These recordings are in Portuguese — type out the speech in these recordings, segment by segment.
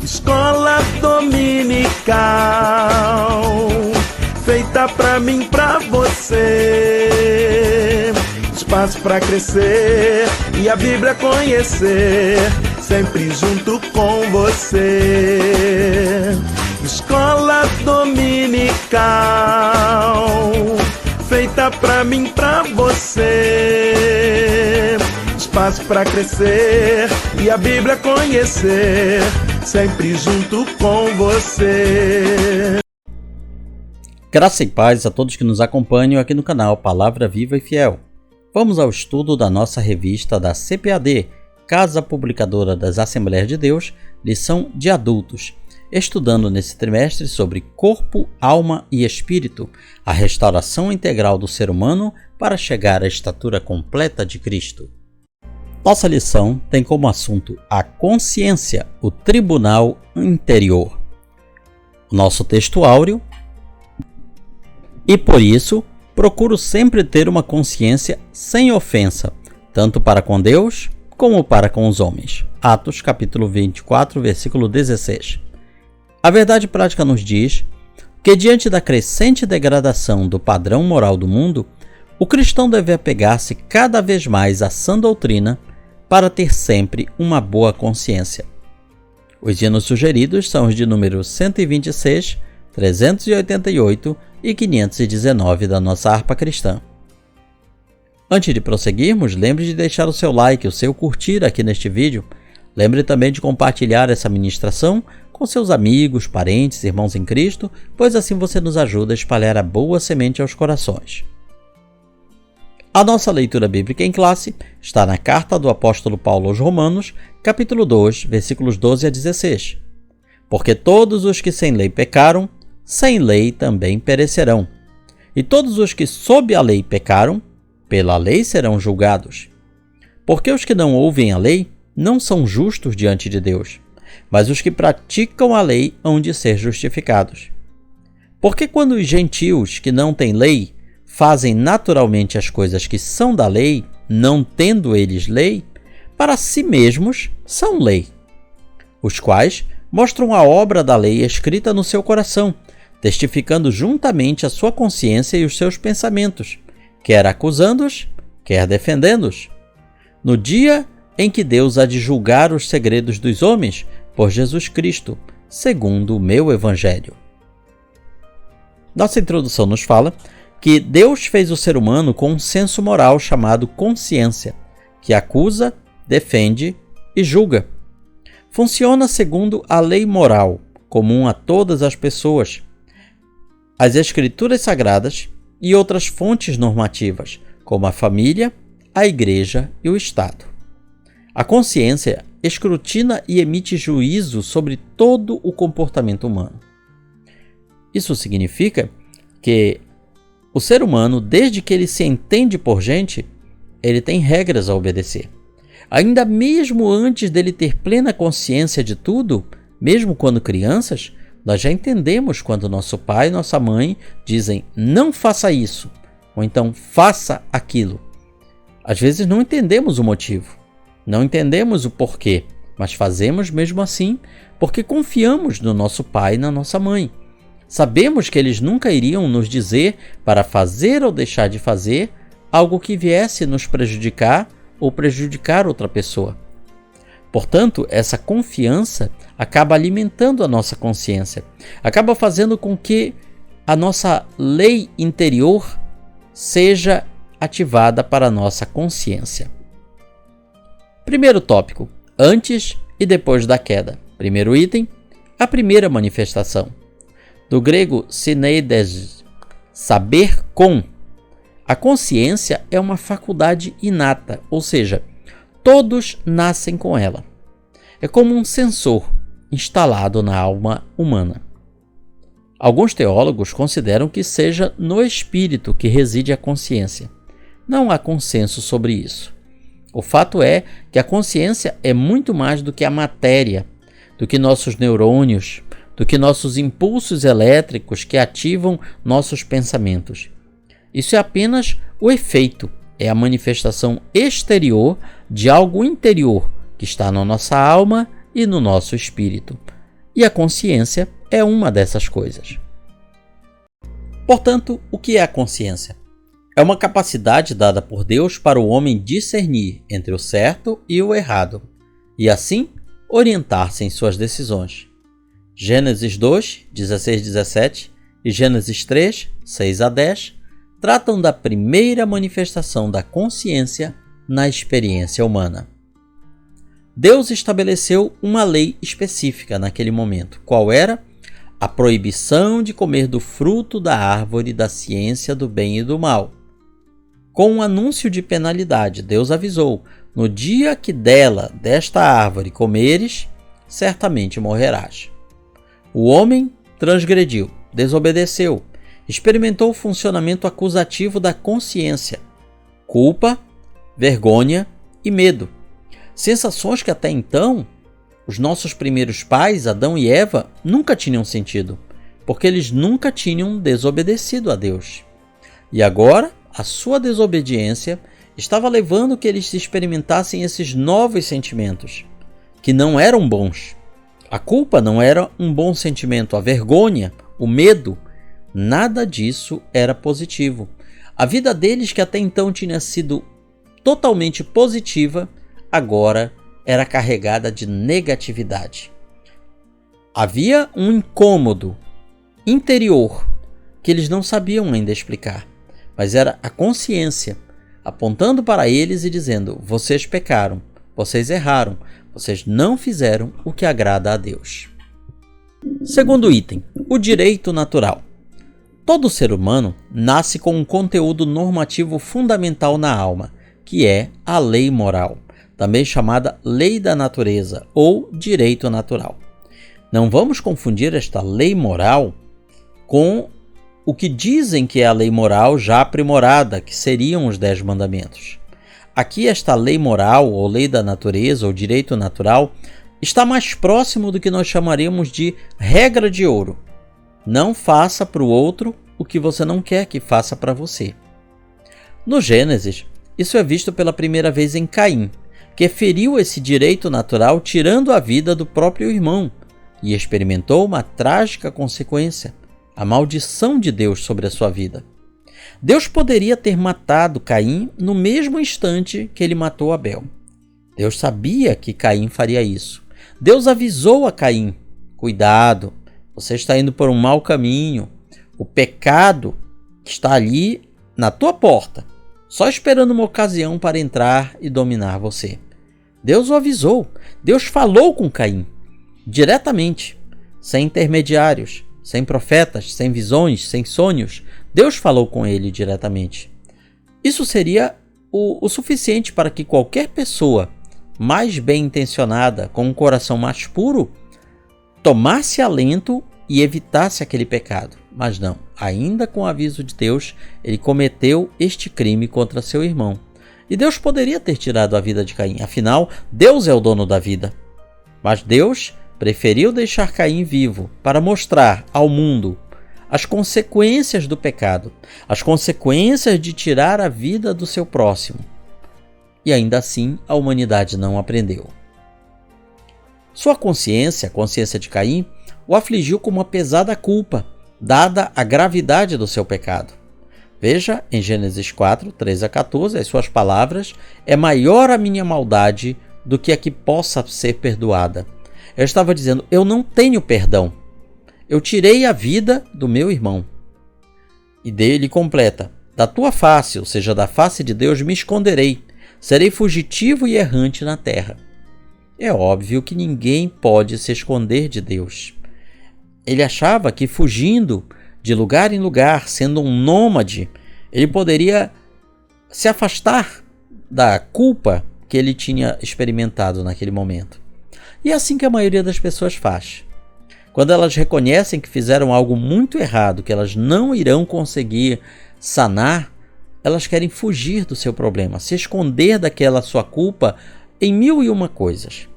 Escola dominical, feita pra mim, pra você. Espaço pra crescer e a Bíblia conhecer, sempre junto com você. Escola dominical, feita pra mim, pra você. Espaço pra crescer e a Bíblia conhecer, sempre junto com você. Graça e paz a todos que nos acompanham aqui no canal Palavra Viva e Fiel. Vamos ao estudo da nossa revista da CPAD, Casa Publicadora das Assembleias de Deus, lição de adultos, estudando nesse trimestre sobre corpo, alma e espírito, a restauração integral do ser humano para chegar à estatura completa de Cristo. Nossa lição tem como assunto a consciência, o tribunal interior. O nosso texto áureo: e por isso, procuro sempre ter uma consciência sem ofensa, tanto para com Deus como para com os homens. Atos capítulo 24, versículo 16. A verdade prática nos diz que, diante da crescente degradação do padrão moral do mundo, o cristão deve apegar-se cada vez mais à sã doutrina para ter sempre uma boa consciência. Os hinos sugeridos são os de número 126, 388 e 519 da nossa harpa cristã. Antes de prosseguirmos, lembre de deixar o seu like, o seu curtir aqui neste vídeo. Lembre também de compartilhar essa ministração com seus amigos, parentes, irmãos em Cristo, pois assim você nos ajuda a espalhar a boa semente aos corações. A nossa leitura bíblica em classe está na carta do apóstolo Paulo aos Romanos, capítulo 2, versículos 12 a 16. Porque todos os que sem lei pecaram, sem lei também perecerão. E todos os que sob a lei pecaram, pela lei serão julgados. Porque os que não ouvem a lei não são justos diante de Deus, mas os que praticam a lei hão de ser justificados. Porque quando os gentios que não têm lei fazem naturalmente as coisas que são da lei, não tendo eles lei, para si mesmos são lei, os quais mostram a obra da lei escrita no seu coração, testificando juntamente a sua consciência e os seus pensamentos, quer acusando-os, quer defendendo-os. No dia em que Deus há de julgar os segredos dos homens por Jesus Cristo, segundo o meu Evangelho. Nossa introdução nos fala que Deus fez o ser humano com um senso moral chamado consciência, que acusa, defende e julga. Funciona segundo a lei moral, comum a todas as pessoas, as Escrituras Sagradas e outras fontes normativas, como a família, a igreja e o Estado. A consciência escrutina e emite juízo sobre todo o comportamento humano. Isso significa que o ser humano, desde que ele se entende por gente, ele tem regras a obedecer. Ainda mesmo antes dele ter plena consciência de tudo, mesmo quando crianças, nós já entendemos quando nosso pai e nossa mãe dizem não faça isso, ou então faça aquilo. Às vezes não entendemos o motivo, não entendemos o porquê, mas fazemos mesmo assim porque confiamos no nosso pai e na nossa mãe. Sabemos que eles nunca iriam nos dizer para fazer ou deixar de fazer algo que viesse nos prejudicar ou prejudicar outra pessoa. Portanto, essa confiança acaba alimentando a nossa consciência, acaba fazendo com que a nossa lei interior seja ativada para a nossa consciência. Primeiro tópico: antes e depois da queda. Primeiro item: a primeira manifestação. Do grego syneides, saber com. A consciência é uma faculdade inata, ou seja, todos nascem com ela. É como um sensor instalado na alma humana. Alguns teólogos consideram que seja no espírito que reside a consciência. Não há consenso sobre isso. O fato é que a consciência é muito mais do que a matéria, do que nossos neurônios, do que nossos impulsos elétricos que ativam nossos pensamentos. Isso é apenas o efeito, é a manifestação exterior de algo interior que está na nossa alma e no nosso espírito. E a consciência é uma dessas coisas. Portanto, o que é a consciência? É uma capacidade dada por Deus para o homem discernir entre o certo e o errado, e assim orientar-se em suas decisões. Gênesis 2, 16-17 e Gênesis 3, 6-10 tratam da primeira manifestação da consciência na experiência humana. Deus estabeleceu uma lei específica naquele momento. Qual era? A proibição de comer do fruto da árvore da ciência do bem e do mal. Com um anúncio de penalidade, Deus avisou: no dia que desta árvore comeres, certamente morrerás. O homem transgrediu, desobedeceu, experimentou o funcionamento acusativo da consciência, culpa, vergonha e medo. Sensações que até então os nossos primeiros pais, Adão e Eva, nunca tinham sentido, porque eles nunca tinham desobedecido a Deus. E agora, a sua desobediência estava levando que eles experimentassem esses novos sentimentos, que não eram bons. A culpa não era um bom sentimento, a vergonha, o medo, nada disso era positivo. A vida deles, que até então tinha sido totalmente positiva, agora era carregada de negatividade. Havia um incômodo interior que eles não sabiam ainda explicar, mas era a consciência apontando para eles e dizendo: vocês pecaram, vocês erraram, vocês não fizeram o que agrada a Deus. Segundo item, o direito natural. Todo ser humano nasce com um conteúdo normativo fundamental na alma, que é a lei moral, também chamada lei da natureza ou direito natural. Não vamos confundir esta lei moral com o que dizem que é a lei moral já aprimorada, que seriam os 10 mandamentos. Aqui esta lei moral, ou lei da natureza, ou direito natural, está mais próximo do que nós chamaríamos de regra de ouro. Não faça para o outro o que você não quer que faça para você. No Gênesis, isso é visto pela primeira vez em Caim, que feriu esse direito natural tirando a vida do próprio irmão e experimentou uma trágica consequência, a maldição de Deus sobre a sua vida. Deus poderia ter matado Caim no mesmo instante que ele matou Abel. Deus sabia que Caim faria isso. Deus avisou a Caim: cuidado, você está indo por um mau caminho. O pecado está ali na tua porta, só esperando uma ocasião para entrar e dominar você. Deus o avisou. Deus falou com Caim diretamente, sem intermediários, sem profetas, sem visões, sem sonhos. Deus falou com ele diretamente. Isso seria o suficiente para que qualquer pessoa mais bem intencionada, com um coração mais puro, tomasse alento e evitasse aquele pecado. Mas não, ainda com o aviso de Deus, ele cometeu este crime contra seu irmão. E Deus poderia ter tirado a vida de Caim, afinal, Deus é o dono da vida. Mas Deus preferiu deixar Caim vivo para mostrar ao mundo as consequências do pecado, as consequências de tirar a vida do seu próximo. E ainda assim, a humanidade não aprendeu. Sua consciência, a consciência de Caim, o afligiu com uma pesada culpa, dada a gravidade do seu pecado. Veja em Gênesis 4, 13-14, as suas palavras: é maior a minha maldade do que a que possa ser perdoada. Eu estava dizendo: eu não tenho perdão. Eu tirei a vida do meu irmão. E dele completa: da tua face, ou seja, da face de Deus, me esconderei. Serei fugitivo e errante na terra. É óbvio que ninguém pode se esconder de Deus. Ele achava que fugindo de lugar em lugar, sendo um nômade, ele poderia se afastar da culpa que ele tinha experimentado naquele momento. E é assim que a maioria das pessoas faz. Quando elas reconhecem que fizeram algo muito errado, que elas não irão conseguir sanar, elas querem fugir do seu problema, se esconder daquela sua culpa em 1001 coisas.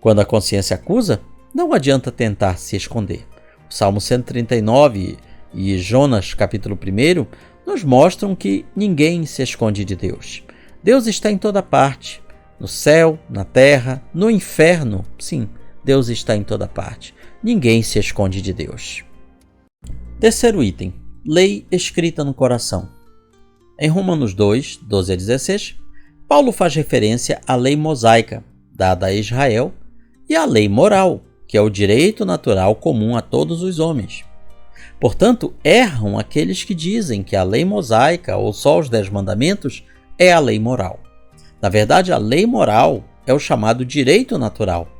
Quando a consciência acusa, não adianta tentar se esconder. O Salmo 139 e Jonas, capítulo 1, nos mostram que ninguém se esconde de Deus. Deus está em toda parte, no céu, na terra, no inferno, sim, Deus está em toda parte. Ninguém se esconde de Deus. Terceiro item. Lei escrita no coração. Em Romanos 2, 12 a 16, Paulo faz referência à lei mosaica, dada a Israel, e à lei moral, que é o direito natural comum a todos os homens. Portanto, erram aqueles que dizem que a lei mosaica ou só os 10 mandamentos é a lei moral. Na verdade, a lei moral é o chamado direito natural.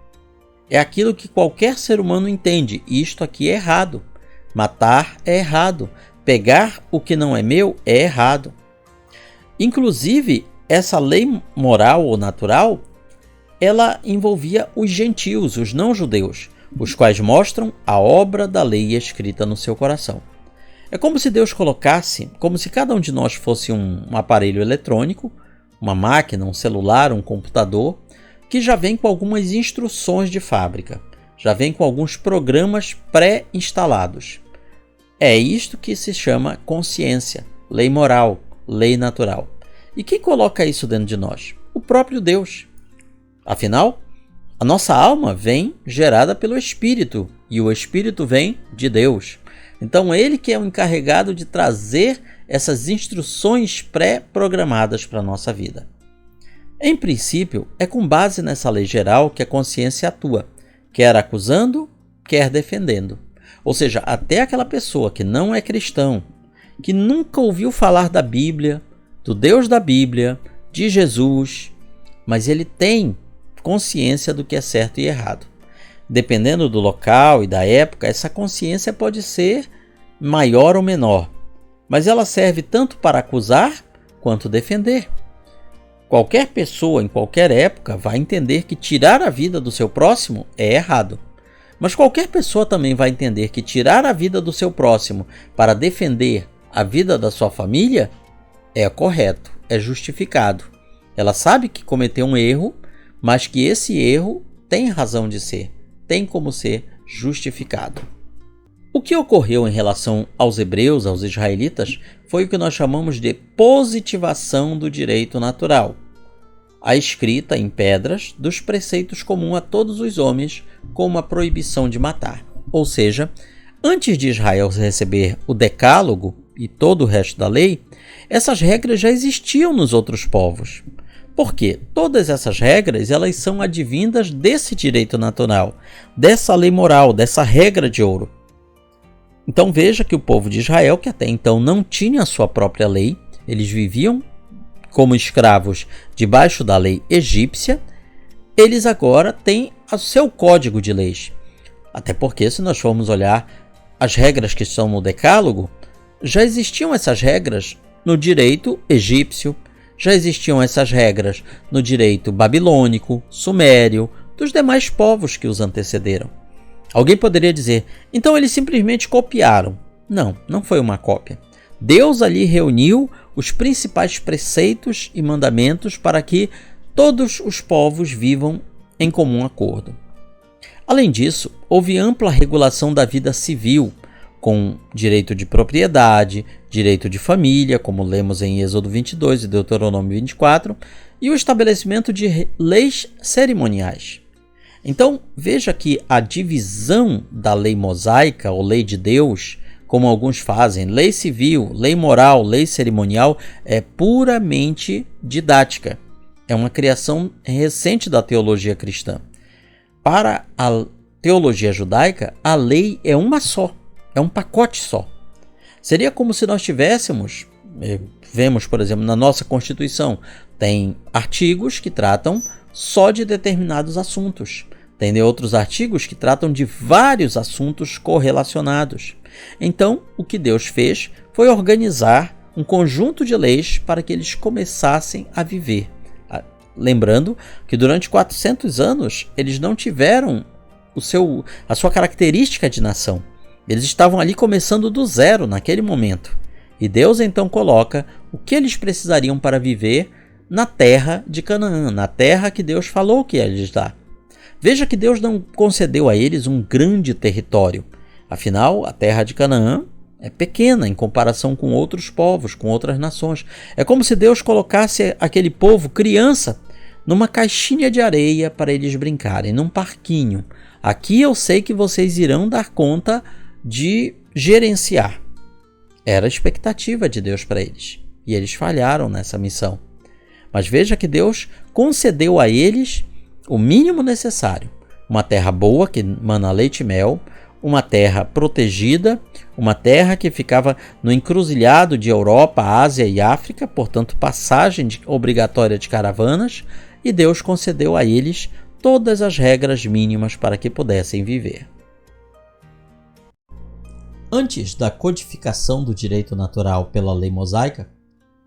É aquilo que qualquer ser humano entende, e isto aqui é errado. Matar é errado. Pegar o que não é meu é errado. Inclusive, essa lei moral ou natural, ela envolvia os gentios, os não-judeus, os quais mostram a obra da lei escrita no seu coração. É como se Deus colocasse, como se cada um de nós fosse um aparelho eletrônico, uma máquina, um celular, um computador, que já vem com algumas instruções de fábrica, já vem com alguns programas pré-instalados. É isto que se chama consciência, lei moral, lei natural. E quem coloca isso dentro de nós? O próprio Deus. Afinal, a nossa alma vem gerada pelo Espírito, e o Espírito vem de Deus. Então, ele que é o encarregado de trazer essas instruções pré-programadas para a nossa vida. Em princípio, é com base nessa lei geral que a consciência atua, quer acusando, quer defendendo. Ou seja, até aquela pessoa que não é cristão, que nunca ouviu falar da Bíblia, do Deus da Bíblia, de Jesus, mas ele tem consciência do que é certo e errado. Dependendo do local e da época, essa consciência pode ser maior ou menor, mas ela serve tanto para acusar quanto defender. Qualquer pessoa em qualquer época vai entender que tirar a vida do seu próximo é errado. Mas qualquer pessoa também vai entender que tirar a vida do seu próximo para defender a vida da sua família é correto, é justificado. Ela sabe que cometeu um erro, mas que esse erro tem razão de ser, tem como ser justificado. O que ocorreu em relação aos hebreus, aos israelitas, foi o que nós chamamos de positivação do direito natural. A escrita em pedras dos preceitos comuns a todos os homens, como a proibição de matar. Ou seja, antes de Israel receber o decálogo e todo o resto da lei, essas regras já existiam nos outros povos. Por quê? Todas essas regras elas são advindas desse direito natural, dessa lei moral, dessa regra de ouro. Então veja que o povo de Israel, que até então não tinha a sua própria lei, eles viviam como escravos debaixo da lei egípcia, eles agora têm o seu código de leis. Até porque, se nós formos olhar as regras que estão no Decálogo, já existiam essas regras no direito egípcio, já existiam essas regras no direito babilônico, sumério, dos demais povos que os antecederam. Alguém poderia dizer, então eles simplesmente copiaram. Não, não foi uma cópia. Deus ali reuniu os principais preceitos e mandamentos para que todos os povos vivam em comum acordo. Além disso, houve ampla regulação da vida civil, com direito de propriedade, direito de família, como lemos em Êxodo 22 e Deuteronômio 24, e o estabelecimento de leis cerimoniais. Então, veja que a divisão da lei mosaica, ou lei de Deus, como alguns fazem, lei civil, lei moral, lei cerimonial, é puramente didática. É uma criação recente da teologia cristã. Para a teologia judaica, a lei é uma só, é um pacote só. Seria como se nós tivéssemos, vemos, por exemplo, na nossa Constituição, tem artigos que tratam só de determinados assuntos. Tem outros artigos que tratam de vários assuntos correlacionados. Então, o que Deus fez foi organizar um conjunto de leis para que eles começassem a viver. Lembrando que durante 400 anos eles não tiveram a sua característica de nação. Eles estavam ali começando do zero naquele momento. E Deus então coloca o que eles precisariam para viver na terra de Canaã, na terra que Deus falou que ia lhes dar. Veja que Deus não concedeu a eles um grande território. Afinal, a terra de Canaã é pequena em comparação com outros povos, com outras nações. É como se Deus colocasse aquele povo criança numa caixinha de areia para eles brincarem, num parquinho. aqui eu sei que vocês irão dar conta de gerenciar. Era a expectativa de Deus para eles. E eles falharam nessa missão. Mas veja que Deus concedeu a eles o mínimo necessário. Uma terra boa, que mana leite e mel, uma terra protegida, uma terra que ficava no encruzilhado de Europa, Ásia e África, portanto passagem obrigatória de caravanas, e Deus concedeu a eles todas as regras mínimas para que pudessem viver. Antes da codificação do direito natural pela lei mosaica,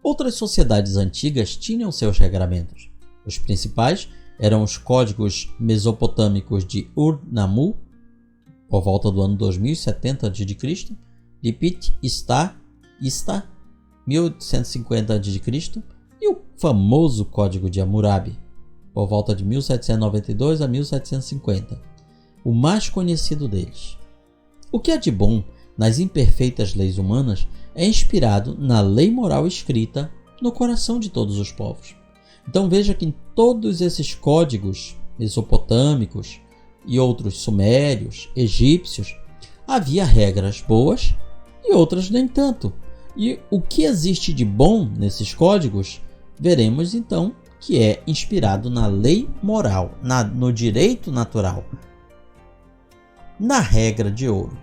outras sociedades antigas tinham seus regramentos. Os principais eram os códigos mesopotâmicos de Ur-Nammu, por volta do ano 2070 a.C., Lipit Ishtar, 1850 a.C., e o famoso Código de Hammurabi, por volta de 1792 a 1750, o mais conhecido deles. O que há de bom nas imperfeitas leis humanas é inspirado na lei moral escrita no coração de todos os povos. Então veja que em todos esses códigos mesopotâmicos e outros sumérios, egípcios, havia regras boas e outras nem tanto. E o que existe de bom nesses códigos, veremos então que é inspirado na lei moral, no direito natural, na regra de ouro.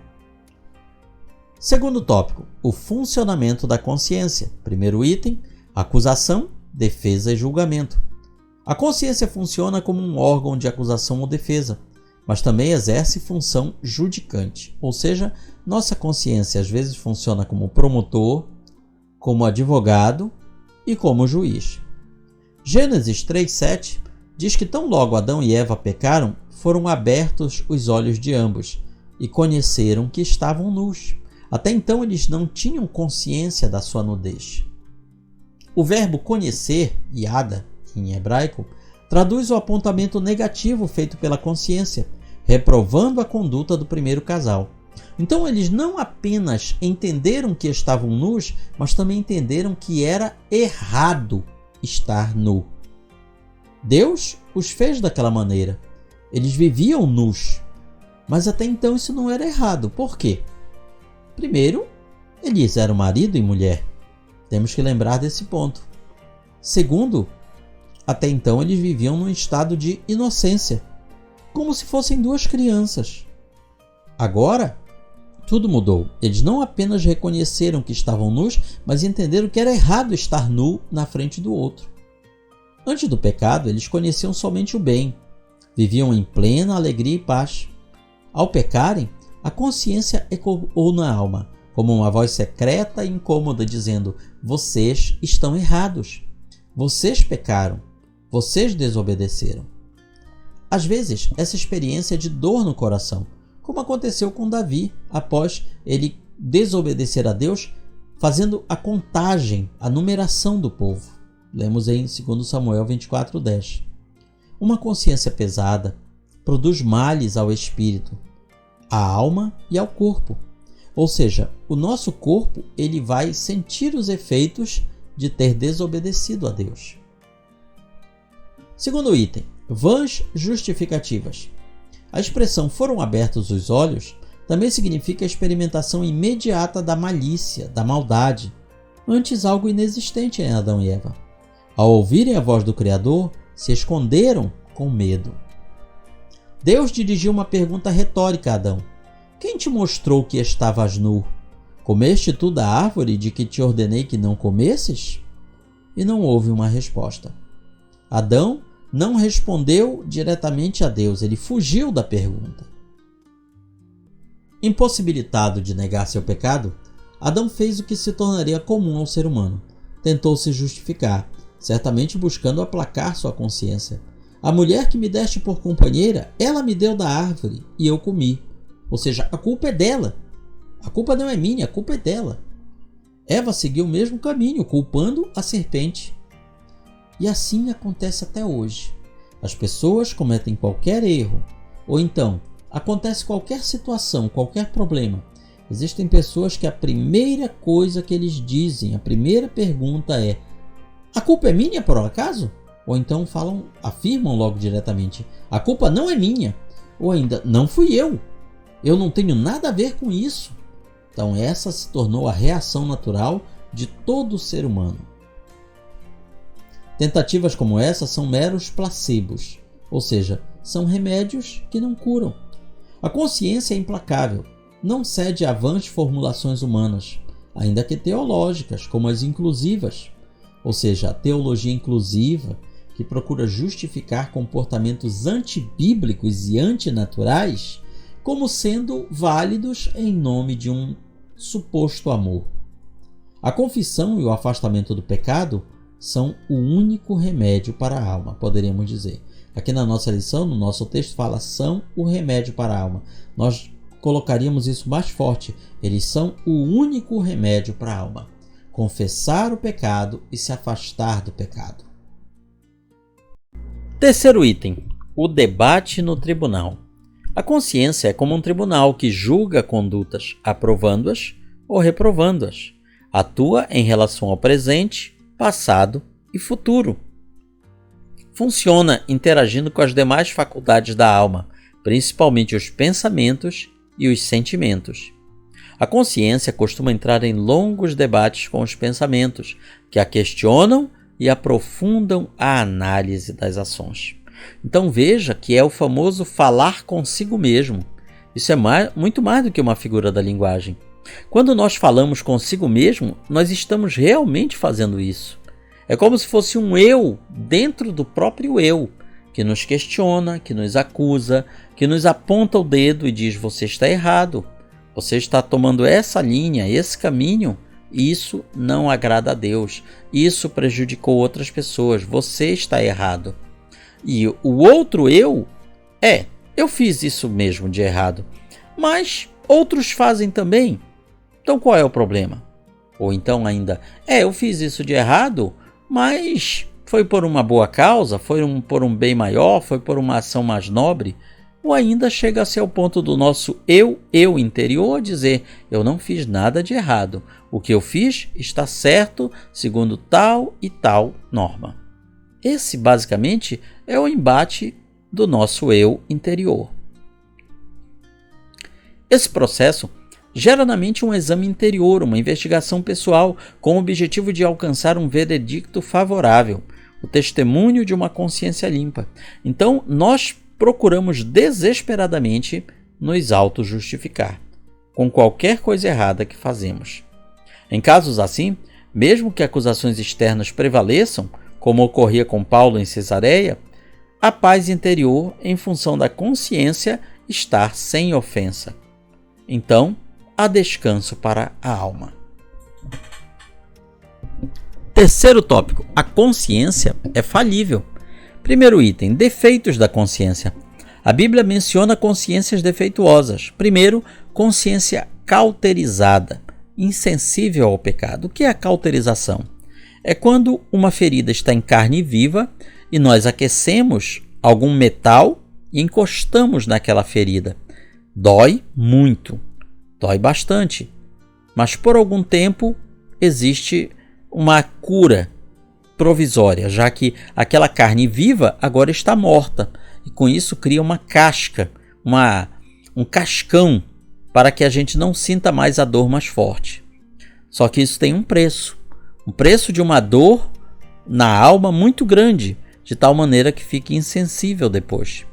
Segundo tópico, o funcionamento da consciência. Primeiro item, acusação, defesa e julgamento. A consciência funciona como um órgão de acusação ou defesa, mas também exerce função judicante, ou seja, nossa consciência às vezes funciona como promotor, como advogado e como juiz. Gênesis 3:7 diz que tão logo Adão e Eva pecaram, foram abertos os olhos de ambos e conheceram que estavam nus. Até então eles não tinham consciência da sua nudez. O verbo conhecer, yada, em hebraico, traduz o apontamento negativo feito pela consciência, reprovando a conduta do primeiro casal. Então eles não apenas entenderam que estavam nus, mas também entenderam que era errado estar nu. Deus os fez daquela maneira. Eles viviam nus, mas até então isso não era errado. Por quê? Primeiro, eles eram marido e mulher. Temos que lembrar desse ponto. Segundo, até então eles viviam num estado de inocência, como se fossem duas crianças. Agora, tudo mudou. Eles não apenas reconheceram que estavam nus, mas entenderam que era errado estar nu na frente do outro. Antes do pecado, eles conheciam somente o bem. Viviam em plena alegria e paz. Ao pecarem, a consciência ecoou na alma, como uma voz secreta e incômoda dizendo: vocês estão errados. Vocês pecaram. Vocês desobedeceram. Às vezes, essa experiência é de dor no coração, como aconteceu com Davi, após ele desobedecer a Deus, fazendo a contagem, a numeração do povo. Lemos em 2 Samuel 24:10. Uma consciência pesada produz males ao espírito, à alma e ao corpo. Ou seja, o nosso corpo ele vai sentir os efeitos de ter desobedecido a Deus. Segundo item, vãs justificativas. A expressão foram abertos os olhos também significa a experimentação imediata da malícia, da maldade, antes algo inexistente em Adão e Eva. Ao ouvirem a voz do Criador, se esconderam com medo. Deus dirigiu uma pergunta retórica a Adão: quem te mostrou que estavas nu? Comeste tu da árvore de que te ordenei que não comesses? E não houve uma resposta. Adão não respondeu diretamente a Deus, ele fugiu da pergunta. Impossibilitado de negar seu pecado, Adão fez o que se tornaria comum ao ser humano. Tentou se justificar, certamente buscando aplacar sua consciência. A mulher que me deste por companheira, ela me deu da árvore e eu comi. Ou seja, a culpa é dela. A culpa não é minha, a culpa é dela. Eva seguiu o mesmo caminho, culpando a serpente. E assim acontece até hoje. As pessoas cometem qualquer erro, ou então acontece qualquer situação, qualquer problema. Existem pessoas que a primeira coisa que eles dizem, a primeira pergunta é: a culpa é minha por acaso? Ou então afirmam logo diretamente: a culpa não é minha. Ou ainda, não fui eu não tenho nada a ver com isso. Então essa se tornou a reação natural de todo ser humano. Tentativas como essa são meros placebos, ou seja, são remédios que não curam. A consciência é implacável, não cede a vãs formulações humanas, ainda que teológicas, como as inclusivas, ou seja, a teologia inclusiva, que procura justificar comportamentos antibíblicos e antinaturais como sendo válidos em nome de um suposto amor. A confissão e o afastamento do pecado são o único remédio para a alma, poderíamos dizer. Aqui na nossa lição, no nosso texto, fala são o remédio para a alma. Nós colocaríamos isso mais forte. Eles são o único remédio para a alma. Confessar o pecado e se afastar do pecado. Terceiro item, o debate no tribunal. A consciência é como um tribunal que julga condutas aprovando-as ou reprovando-as. Atua em relação ao presente, passado e futuro. Funciona interagindo com as demais faculdades da alma, principalmente os pensamentos e os sentimentos. A consciência costuma entrar em longos debates com os pensamentos, que a questionam e aprofundam a análise das ações. Então veja que é o famoso falar consigo mesmo. Isso é muito mais do que uma figura da linguagem. Quando nós falamos consigo mesmo, nós estamos realmente fazendo isso. É como se fosse um eu dentro do próprio eu, que nos questiona, que nos acusa, que nos aponta o dedo e diz: você está errado, você está tomando essa linha, esse caminho, e isso não agrada a Deus, isso prejudicou outras pessoas, você está errado. E o outro eu fiz isso mesmo de errado, mas outros fazem também, então qual é o problema? Ou então ainda, eu fiz isso de errado, mas foi por uma boa causa, foi por um bem maior, foi por uma ação mais nobre. Ou ainda chega-se ao ponto do nosso eu interior dizer: eu não fiz nada de errado, o que eu fiz está certo segundo tal e tal norma. Esse basicamente é o embate do nosso eu interior. Esse processo gera na mente um exame interior, uma investigação pessoal com o objetivo de alcançar um veredicto favorável, o testemunho de uma consciência limpa. Então nós procuramos desesperadamente nos auto-justificar com qualquer coisa errada que fazemos. Em casos assim, mesmo que acusações externas prevaleçam, como ocorria com Paulo em Cesareia, a paz interior em função da consciência estar sem ofensa. Então, há descanso para a alma. Terceiro tópico, a consciência é falível. Primeiro item, defeitos da consciência. A Bíblia menciona consciências defeituosas. Primeiro, consciência cauterizada, insensível ao pecado. O que é a cauterização? É quando uma ferida está em carne viva e nós aquecemos algum metal e encostamos naquela ferida. Dói muito, dói bastante, mas por algum tempo existe uma cura provisória, já que aquela carne viva agora está morta e com isso cria uma casca, um cascão para que a gente não sinta mais a dor mais forte. Só que isso tem um preço de uma dor na alma muito grande, de tal maneira que fique insensível depois.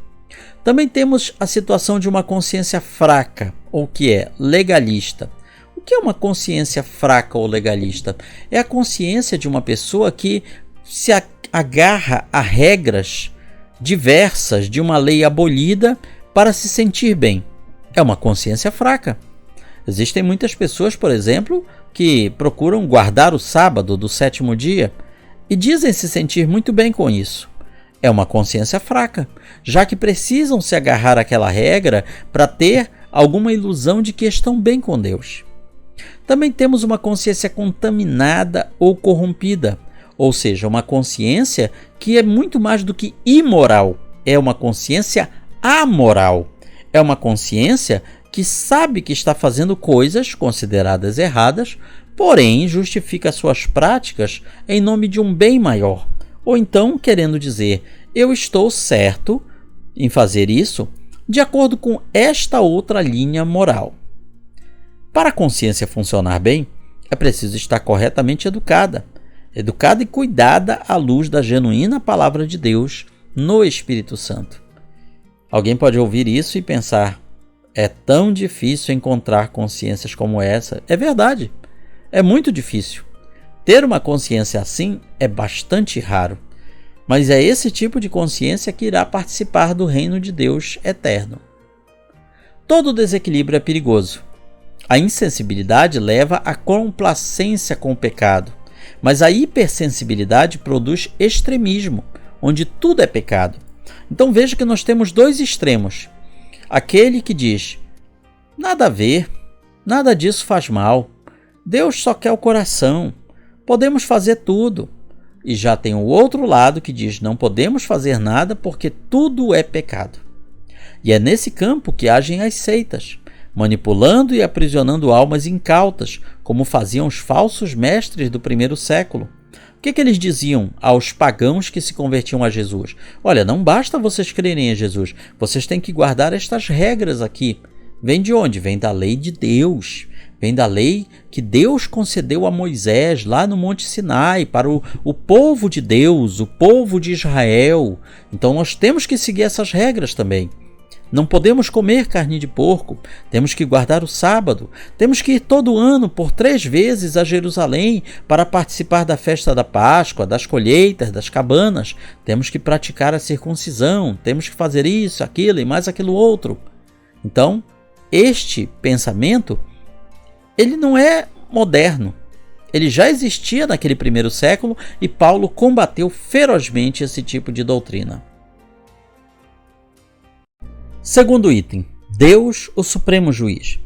Também temos a situação de uma consciência fraca, ou que é legalista. O que é uma consciência fraca ou legalista? É a consciência de uma pessoa que se agarra a regras diversas de uma lei abolida para se sentir bem. É uma consciência fraca. Existem muitas pessoas, por exemplo, que procuram guardar o sábado do 7º dia e dizem se sentir muito bem com isso. É uma consciência fraca, já que precisam se agarrar àquela regra para ter alguma ilusão de que estão bem com Deus. Também temos uma consciência contaminada ou corrompida, ou seja, uma consciência que é muito mais do que imoral, é uma consciência amoral, é uma consciência que sabe que está fazendo coisas consideradas erradas, porém justifica suas práticas em nome de um bem maior. Ou então querendo dizer: eu estou certo em fazer isso de acordo com esta outra linha moral. Para a consciência funcionar bem, é preciso estar corretamente educada e cuidada à luz da genuína palavra de Deus no Espírito Santo. Alguém pode ouvir isso e pensar: é tão difícil encontrar consciências como essa. É verdade, é muito difícil. Ter uma consciência assim é bastante raro, mas é esse tipo de consciência que irá participar do reino de Deus eterno. Todo desequilíbrio é perigoso. A insensibilidade leva à complacência com o pecado, mas a hipersensibilidade produz extremismo, onde tudo é pecado. Então veja que nós temos dois extremos. Aquele que diz: nada a ver, nada disso faz mal, Deus só quer o coração, podemos fazer tudo. E já tem o outro lado que diz: não podemos fazer nada porque tudo é pecado. E é nesse campo que agem as seitas, manipulando e aprisionando almas incautas, como faziam os falsos mestres do primeiro século. O que eles diziam aos pagãos que se convertiam a Jesus? Olha, não basta vocês crerem em Jesus, vocês têm que guardar estas regras aqui. Vem de onde? Vem da lei de Deus. Vem da lei que Deus concedeu a Moisés lá no Monte Sinai para o povo de Deus, o povo de Israel. Então nós temos que seguir essas regras também. Não podemos comer carne de porco, temos que guardar o sábado, temos que ir todo ano por 3 vezes a Jerusalém para participar da festa da Páscoa, das colheitas, das cabanas, temos que praticar a circuncisão, temos que fazer isso, aquilo e mais aquilo outro. Então, este pensamento, ele não é moderno, ele já existia naquele primeiro século e Paulo combateu ferozmente esse tipo de doutrina. Segundo item, Deus, o Supremo Juiz.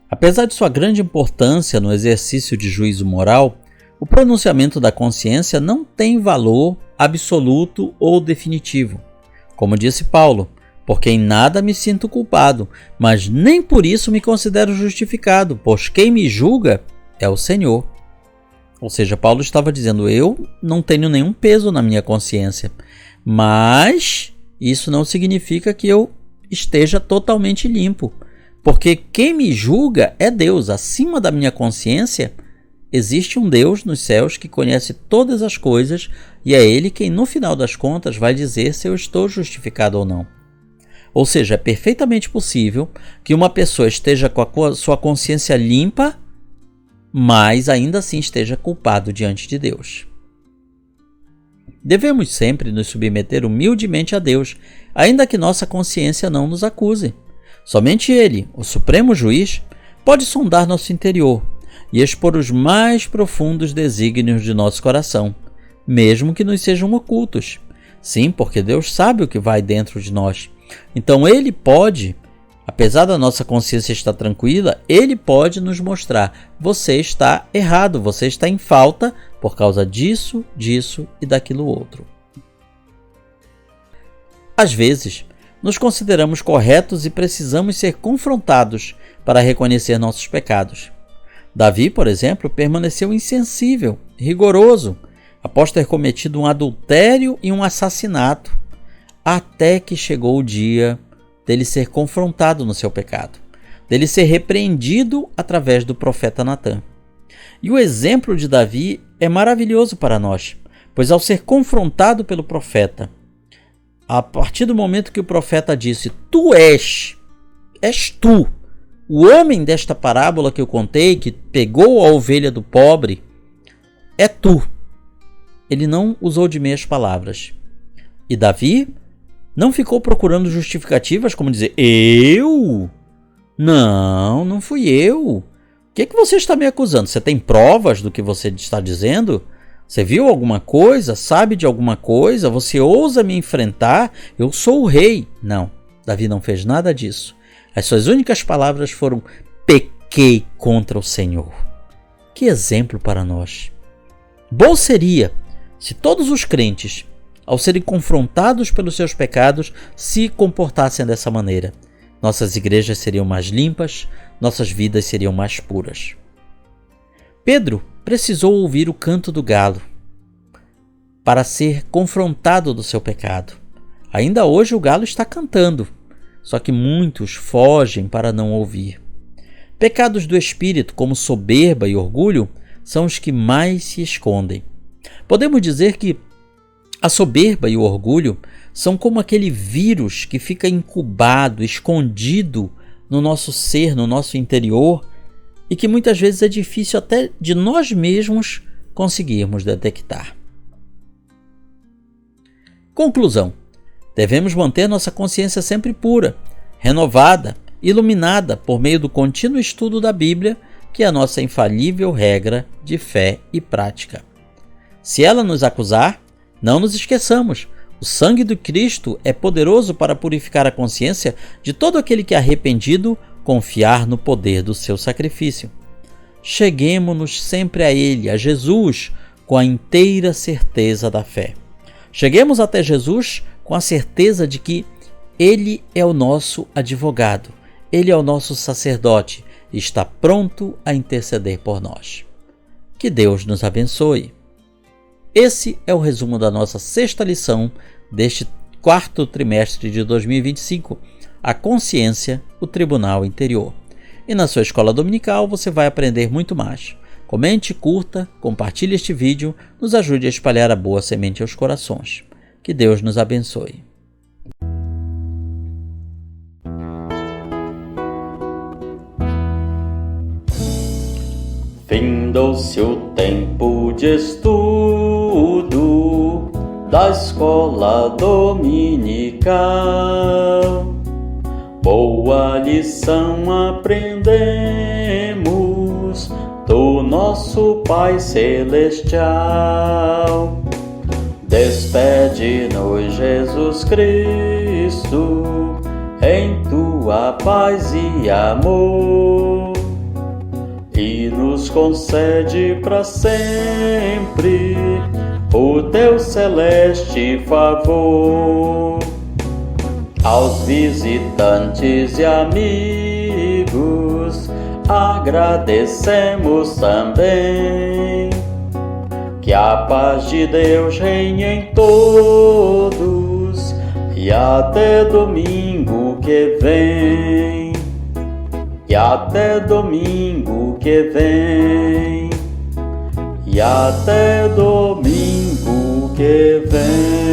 Apesar de sua grande importância no exercício de juízo moral, o pronunciamento da consciência não tem valor absoluto ou definitivo. Como disse Paulo, porque em nada me sinto culpado, mas nem por isso me considero justificado, pois quem me julga é o Senhor. Ou seja, Paulo estava dizendo: eu não tenho nenhum peso na minha consciência, mas isso não significa que eu esteja totalmente limpo, porque quem me julga é Deus. Acima da minha consciência existe um Deus nos céus que conhece todas as coisas e é Ele quem no final das contas vai dizer se eu estou justificado ou não. Ou seja, é perfeitamente possível que uma pessoa esteja com a sua consciência limpa, mas ainda assim esteja culpado diante de Deus. Devemos sempre nos submeter humildemente a Deus, ainda que nossa consciência não nos acuse. Somente Ele, o Supremo Juiz, pode sondar nosso interior e expor os mais profundos desígnios de nosso coração, mesmo que nos sejam ocultos. Sim, porque Deus sabe o que vai dentro de nós. Então Ele pode, apesar da nossa consciência estar tranquila, Ele pode nos mostrar: você está errado, você está em falta por causa disso, disso e daquilo outro. Às vezes, nos consideramos corretos e precisamos ser confrontados para reconhecer nossos pecados. Davi, por exemplo, permaneceu insensível, rigoroso, após ter cometido um adultério e um assassinato, até que chegou o dia dele ser confrontado no seu pecado, dele ser repreendido através do profeta Natã. E o exemplo de Davi é maravilhoso para nós, pois ao ser confrontado pelo profeta, a partir do momento que o profeta disse: tu és tu, o homem desta parábola que eu contei, que pegou a ovelha do pobre, é tu. Ele não usou de meias palavras. E Davi não ficou procurando justificativas como dizer: eu? Não fui eu. O que você está me acusando? Você tem provas do que você está dizendo? Você viu alguma coisa? Sabe de alguma coisa? Você ousa me enfrentar? Eu sou o rei. Não, Davi não fez nada disso. As suas únicas palavras foram: pequei contra o Senhor. Que exemplo para nós! Bom seria se todos os crentes, ao serem confrontados pelos seus pecados, se comportassem dessa maneira. Nossas igrejas seriam mais limpas, nossas vidas seriam mais puras. Pedro precisou ouvir o canto do galo para ser confrontado do seu pecado. Ainda hoje o galo está cantando, só que muitos fogem para não ouvir. Pecados do espírito, como soberba e orgulho, são os que mais se escondem. Podemos dizer que a soberba e o orgulho são como aquele vírus que fica incubado, escondido no nosso ser, no nosso interior, e que muitas vezes é difícil até de nós mesmos conseguirmos detectar. Conclusão: devemos manter nossa consciência sempre pura, renovada, iluminada por meio do contínuo estudo da Bíblia, que é a nossa infalível regra de fé e prática. Se ela nos acusar, não nos esqueçamos: o sangue do Cristo é poderoso para purificar a consciência de todo aquele que, arrependido, confiar no poder do seu sacrifício. Cheguemo-nos sempre a Ele, a Jesus, com a inteira certeza da fé. Cheguemos até Jesus com a certeza de que Ele é o nosso advogado, Ele é o nosso sacerdote e está pronto a interceder por nós. Que Deus nos abençoe. Esse é o resumo da nossa sexta lição deste quarto trimestre de 2025, a consciência, o tribunal interior. E na sua escola dominical você vai aprender muito mais. Comente, curta, compartilhe este vídeo, nos ajude a espalhar a boa semente aos corações. Que Deus nos abençoe. Findou-se o tempo de estudo da escola dominical. Boa lição aprendemos do nosso Pai Celestial. Despede-nos, Jesus Cristo, em tua paz e amor, e nos concede para sempre o teu celeste favor. Aos visitantes e amigos agradecemos também. Que a paz de Deus reine em todos e até domingo que vem. E até domingo que vem. E até domingo que vem.